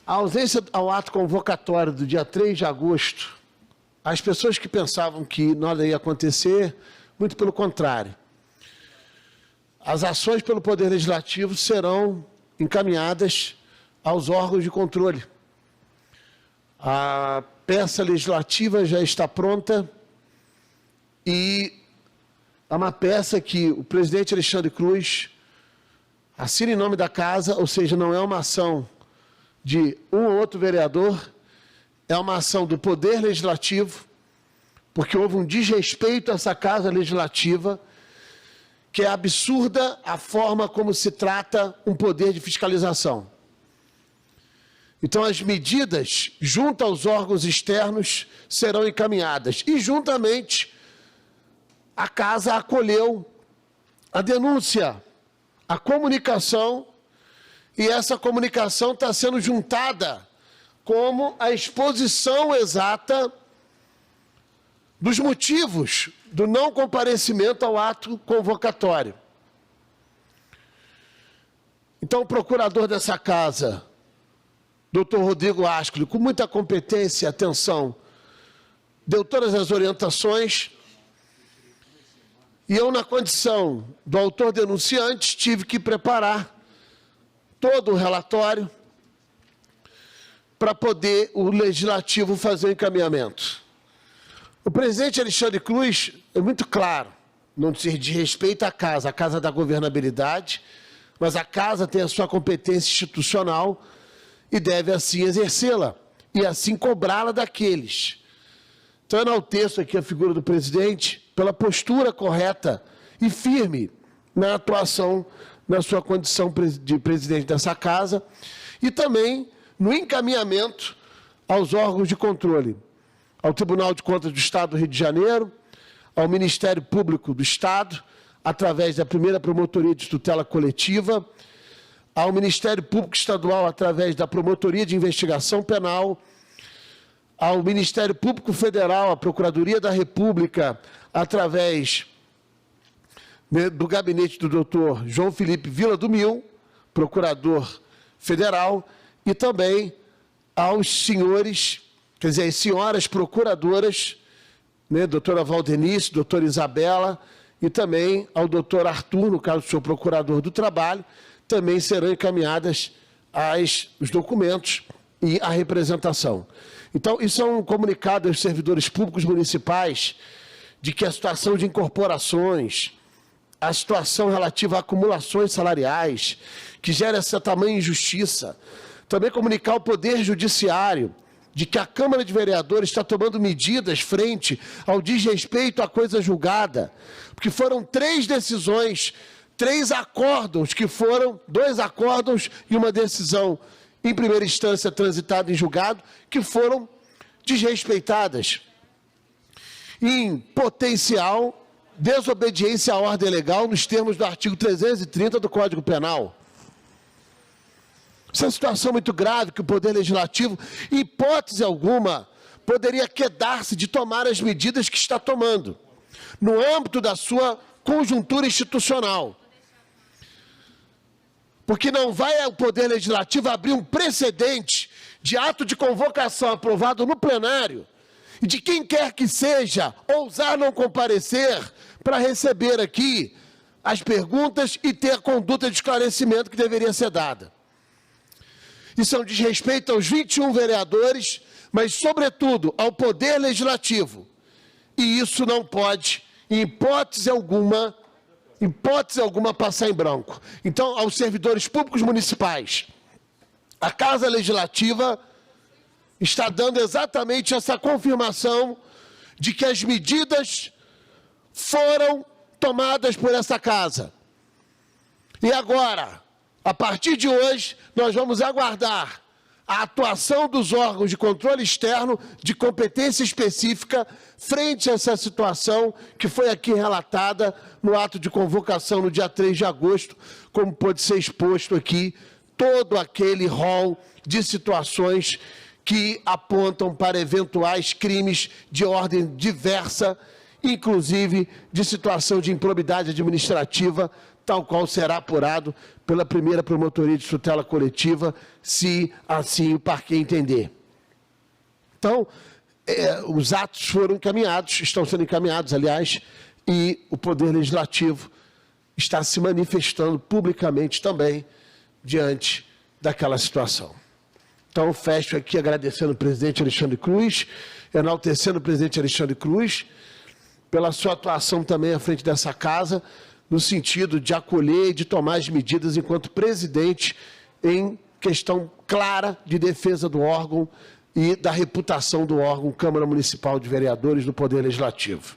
A ausência ao ato convocatório do dia 3 de agosto, as pessoas que pensavam que nada ia acontecer, muito pelo contrário. As ações pelo Poder Legislativo serão encaminhadas aos órgãos de controle. A peça legislativa já está pronta e é uma peça que o presidente Alexandre Cruz assina em nome da Casa, ou seja, não é uma ação de um ou outro vereador, é uma ação do Poder Legislativo, porque houve um desrespeito a essa Casa Legislativa, que é absurda a forma como se trata um poder de fiscalização. Então, as medidas, junto aos órgãos externos, serão encaminhadas. E, juntamente, a Casa acolheu a denúncia, a comunicação, e essa comunicação está sendo juntada como a exposição exata dos motivos do não comparecimento ao ato convocatório. Então, o procurador dessa Casa, Dr. Rodrigo Ascoli, com muita competência e atenção, deu todas as orientações, e eu, na condição do autor denunciante, tive que preparar todo o relatório para poder o Legislativo fazer o encaminhamento. O presidente Alexandre Cruz é muito claro, não se diz respeito à Casa, a Casa da governabilidade, mas a Casa tem a sua competência institucional e deve assim exercê-la, e assim cobrá-la daqueles. Então, eu enalteço aqui a figura do presidente pela postura correta e firme na atuação na sua condição de presidente dessa Casa e também no encaminhamento aos órgãos de controle, ao Tribunal de Contas do Estado do Rio de Janeiro, ao Ministério Público do Estado, através da primeira Promotoria de Tutela Coletiva, ao Ministério Público Estadual, através da Promotoria de Investigação Penal, ao Ministério Público Federal, à Procuradoria da República, através do gabinete do doutor João Felipe Vila do Mil, procurador federal, e também aos senhores, quer dizer, as senhoras procuradoras, doutora Valdenice, doutora Isabela, e também ao doutor Arthur, no caso do senhor procurador do trabalho, também serão encaminhadas os documentos e a representação. Então, isso é um comunicado aos servidores públicos municipais de que a situação de incorporações, a situação relativa a acumulações salariais, que gera essa tamanha injustiça. Também comunicar ao Poder Judiciário de que a Câmara de Vereadores está tomando medidas frente ao desrespeito à coisa julgada, porque foram 3 decisões, 3 acórdãos, que foram 2 acórdãos e uma decisão em primeira instância transitada em julgado, que foram desrespeitadas. Em potencial desobediência à ordem legal nos termos do artigo 330 do Código Penal. Essa é uma situação muito grave que o Poder Legislativo, em hipótese alguma, poderia quedar-se de tomar as medidas que está tomando, no âmbito da sua conjuntura institucional. Porque não vai o Poder Legislativo abrir um precedente de ato de convocação aprovado no plenário e de quem quer que seja ousar não comparecer para receber aqui as perguntas e ter a conduta de esclarecimento que deveria ser dada. Isso é um desrespeito aos 21 vereadores, mas, sobretudo, ao Poder Legislativo. E isso não pode, em hipótese alguma, passar em branco. Então, aos servidores públicos municipais, a Casa Legislativa está dando exatamente essa confirmação de que as medidas foram tomadas por essa Casa. E agora, a partir de hoje, nós vamos aguardar a atuação dos órgãos de controle externo de competência específica frente a essa situação que foi aqui relatada no ato de convocação no dia 3 de agosto, como pode ser exposto aqui todo aquele rol de situações que apontam para eventuais crimes de ordem diversa, inclusive de situação de improbidade administrativa, tal qual será apurado pela primeira Promotoria de Tutela Coletiva, se assim o parquet entender. Então, os atos foram encaminhados, estão sendo encaminhados, aliás, e o Poder Legislativo está se manifestando publicamente também diante daquela situação. Então, fecho aqui agradecendo o presidente Alexandre Cruz, enaltecendo o presidente Alexandre Cruz, pela sua atuação também à frente dessa casa, no sentido de acolher e de tomar as medidas enquanto presidente em questão clara de defesa do órgão e da reputação do órgão Câmara Municipal de Vereadores do Poder Legislativo.